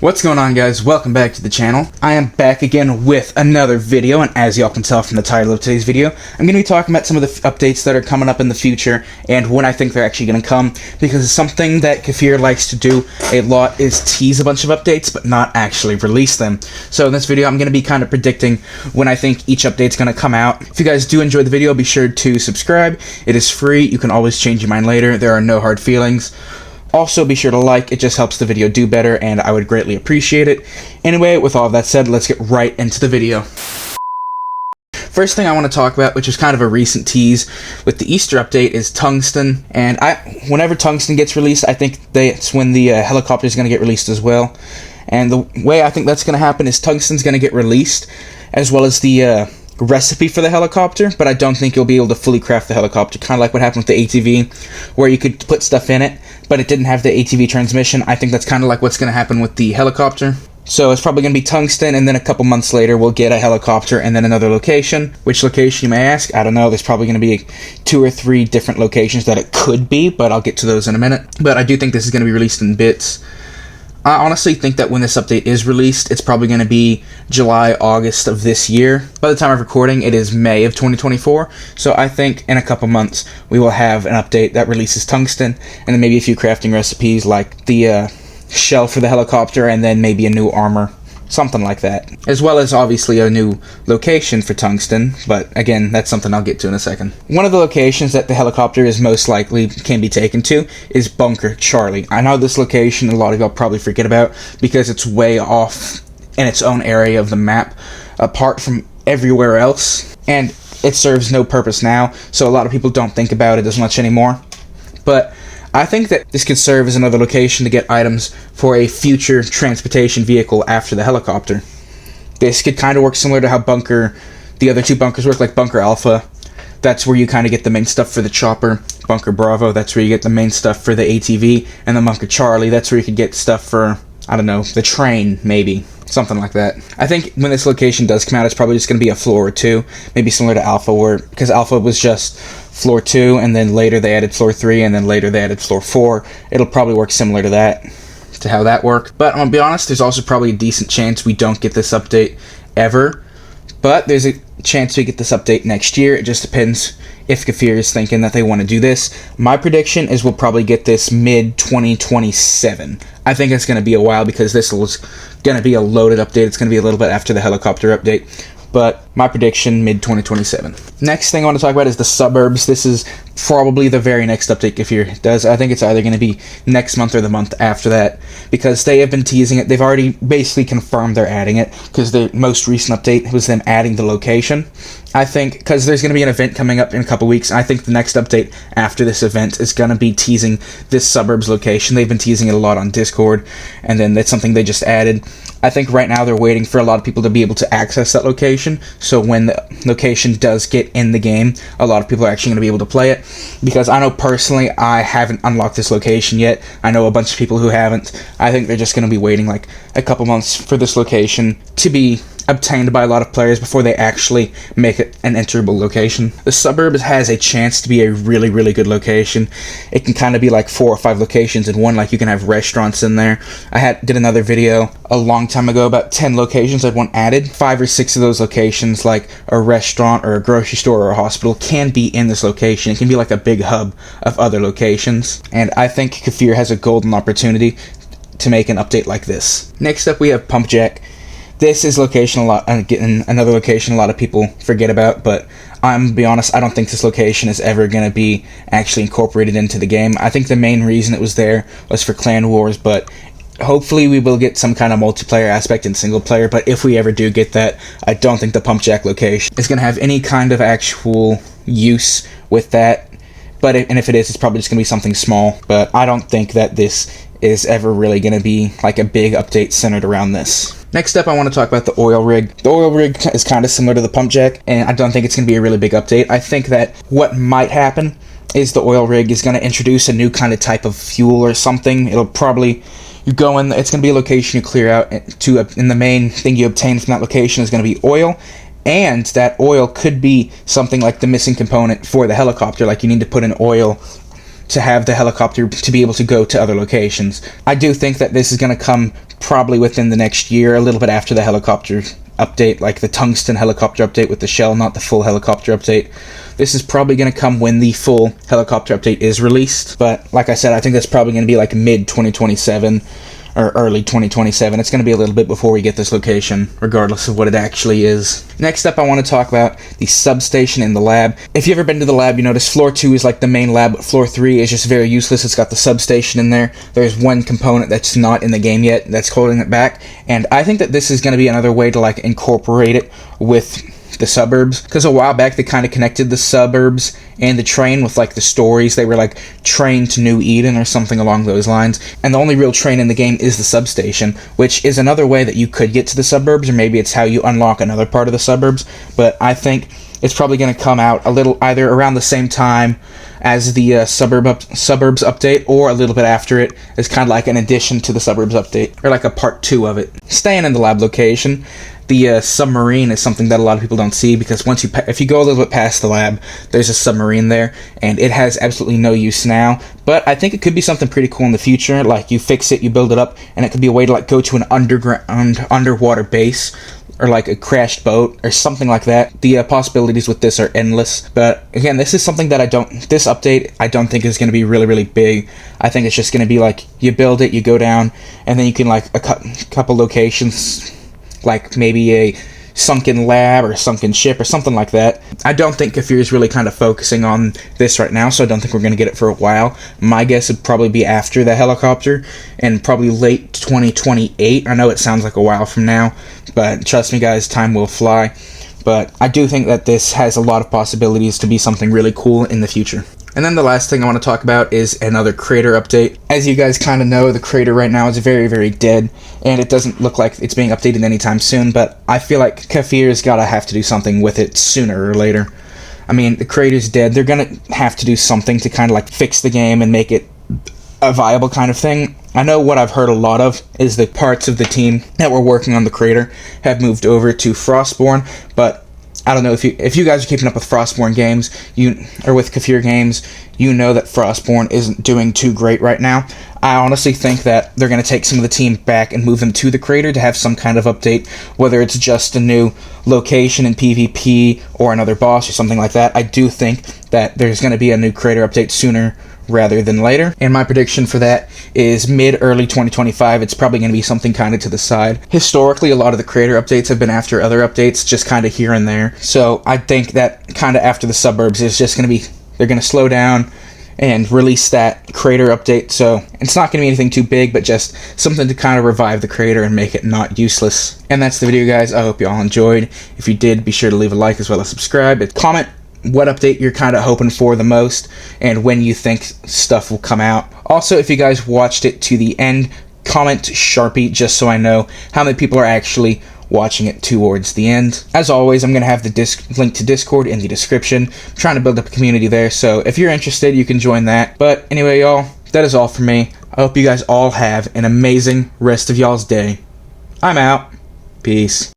What's going on, guys? Welcome back to the channel. I am back again with another video, and as y'all can tell from the title of today's video, I'm going to be talking about some of the updates that are coming up in the future and when I think they're actually going to come, because something that Kafir likes to do a lot is tease a bunch of updates but not actually release them. So in this video, I'm going to be kind of predicting when I think each update's going to come out. If you guys do enjoy the video, be sure to subscribe. It is free. You can always change your mind later. There are no hard feelings. Also, be sure to like, it just helps the video do better, and I would greatly appreciate it. Anyway, with all of that said, let's get right into the video. First thing I want to talk about, which is kind of a recent tease with the Easter update, is Tungsten. And whenever Tungsten gets released, I think that's when the helicopter is going to get released as well. And the way I think that's going to happen is Tungsten's going to get released, as well as the recipe for the helicopter, but I don't think you'll be able to fully craft the helicopter, kind of like what happened with the ATV, where you could put stuff in it, but it didn't have the ATV transmission. I think that's kind of like what's going to happen with the helicopter. So it's probably going to be Tungsten, and then a couple months later we'll get a helicopter and then another location. Which location, you may ask? I don't know. There's probably going to be 2 or 3 different locations that it could be, but I'll get to those in a minute. But I do think this is going to be released in bits. I honestly think that when this update is released, it's probably going to be July, August of this year. By the time of recording, it is May of 2024, so I think in a couple months we will have an update that releases Tungsten, and then maybe a few crafting recipes like the shell for the helicopter, and then maybe a new armor. Something like that. As well as, obviously, a new location for Tungsten, but again, that's something I'll get to in a second. One of the locations that the helicopter is most likely can be taken to is Bunker Charlie. I know this location a lot of y'all probably forget about because it's way off in its own area of the map, apart from everywhere else, and it serves no purpose now, so a lot of people don't think about it as much anymore. But I think that this could serve as another location to get items for a future transportation vehicle after the helicopter. This could kind of work similar to how the other 2 bunkers work, like Bunker Alpha. That's where you kind of get the main stuff for the chopper. Bunker Bravo, that's where you get the main stuff for the ATV. And then Bunker Charlie, that's where you could get stuff for, I don't know, the train, maybe. Something like that. I think when this location does come out, it's probably just going to be a floor or 2. Maybe similar to Alpha, because Alpha was just floor 2, and then later they added floor 3, and then later they added floor 4. It'll probably work similar to that, to how that worked. But I'm going to be honest, there's also probably a decent chance we don't get this update ever. But there's a chance we get this update next year. It just depends if Kafir is thinking that they want to do this. My prediction is we'll probably get this mid-2027. I think it's going to be a while because this is going to be a loaded update. It's going to be a little bit after the helicopter update. But my prediction, mid-2027. Next thing I want to talk about is the suburbs. This is probably the very next update Kafir does. I think it's either going to be next month or the month after that, because they have been teasing it. They've already basically confirmed they're adding it, because the most recent update was them adding the location. I think, because there's going to be an event coming up in a couple weeks, I think the next update after this event is going to be teasing this suburbs location. They've been teasing it a lot on Discord, and then that's something they just added. I think right now they're waiting for a lot of people to be able to access that location, so when the location does get in the game, a lot of people are actually going to be able to play it, because I know personally I haven't unlocked this location yet. I know a bunch of people who haven't. I think they're just going to be waiting like a couple months for this location to be obtained by a lot of players before they actually make it an enterable location. The suburbs has a chance to be a really, really good location. It can kind of be like 4 or 5 locations in one. Like, you can have restaurants in there. I did another video a long time ago about 10 locations I'd want added. 5 or 6 of those locations, like a restaurant or a grocery store or a hospital, can be in this location. It can be like a big hub of other locations, and I think Kafir has a golden opportunity to make an update like this. Next up, we have Pump Jack. This is another location a lot of people forget about, but I'm gonna be honest, I don't think this location is ever going to be actually incorporated into the game. I think the main reason it was there was for clan wars, but hopefully we will get some kind of multiplayer aspect in single player. But if we ever do get that, I don't think the Pump Jack location is going to have any kind of actual use with that. But if it is, it's probably just going to be something small. But I don't think that this is ever really going to be like a big update centered around this. Next up, I want to talk about the oil rig. The oil rig is kind of similar to the Pump Jack, and I don't think it's going to be a really big update. I think that what might happen is the oil rig is going to introduce a new kind of type of fuel or something. It'll probably, you go in, it's going to be a location you clear out, and the main thing you obtain from that location is going to be oil, and that oil could be something like the missing component for the helicopter. Like, you need to put in oil to have the helicopter to be able to go to other locations. I do think that this is going to come probably within the next year, a little bit after the helicopter update, like the tungsten helicopter update with the shell, not the full helicopter update. This is probably going to come when the full helicopter update is released, but like I said, I think that's probably going to be like mid-2027 or early 2027. It's going to be a little bit before we get this location, regardless of what it actually is. Next up, I want to talk about the substation in the lab. If you've ever been to the lab, you notice floor 2 is like the main lab, but floor 3 is just very useless. It's got the substation in there. There's one component that's not in the game yet that's holding it back, and I think that this is going to be another way to like incorporate it with the suburbs, because a while back they kind of connected the suburbs and the train with like the stories. They were like Train to New Eden or something along those lines, and the only real train in the game is the substation, which is another way that you could get to the suburbs, or maybe it's how you unlock another part of the suburbs. But I think it's probably going to come out a little either around the same time as the suburbs update, or a little bit after it, as kind of like an addition to the suburbs update, or like a part 2 of it. Staying in the lab location, the submarine is something that a lot of people don't see, because if you go a little bit past the lab, there's a submarine there, and it has absolutely no use now. But I think it could be something pretty cool in the future. Like, you fix it, you build it up, and it could be a way to like go to an underwater base, or like a crashed boat, or something like that. The possibilities with this are endless. But again, this is something that this update I don't think is going to be really, really big. I think it's just going to be like, you build it, you go down, and then you can like a couple locations, like maybe a sunken lab or sunken ship or something like that. I don't think Kafir is really kind of focusing on this right now, so I don't think we're going to get it for a while. My guess would probably be after the helicopter, and probably late 2028. I know it sounds like a while from now, but trust me guys, time will fly. But I do think that this has a lot of possibilities to be something really cool in the future. And then the last thing I want to talk about is another crater update. As you guys kind of know, the crater right now is very, very dead, and it doesn't look like it's being updated anytime soon, but I feel like Kafir's gotta have to do something with it sooner or later. I mean, the crater's dead. They're gonna have to do something to kind of like fix the game and make it a viable kind of thing. I know what I've heard a lot of is the parts of the team that were working on the crater have moved over to Frostborn, but I don't know if you guys are keeping up with Frostborn games, or with Kafir games, you know that Frostborn isn't doing too great right now. I honestly think that they're going to take some of the team back and move them to the crater to have some kind of update, whether it's just a new location in PvP or another boss or something like that. I do think that there's going to be a new crater update sooner rather than later, and my prediction for that is mid-early 2025. It's probably going to be something kind of to the side. Historically, a lot of the crater updates have been after other updates, just kind of here and there, so I think that kind of after the suburbs is just going to be, they're going to slow down and release that crater update, so it's not going to be anything too big, but just something to kind of revive the crater and make it not useless. And that's the video, guys. I hope you all enjoyed. If you did, be sure to leave a like as well as subscribe, and comment what update you're kind of hoping for the most, and when you think stuff will come out. Also, if you guys watched it to the end, comment Sharpie just so I know how many people are actually watching it towards the end. As always, I'm going to have the link to Discord in the description. I'm trying to build up a community there, so if you're interested, you can join that. But anyway, y'all, that is all for me. I hope you guys all have an amazing rest of y'all's day. I'm out. Peace.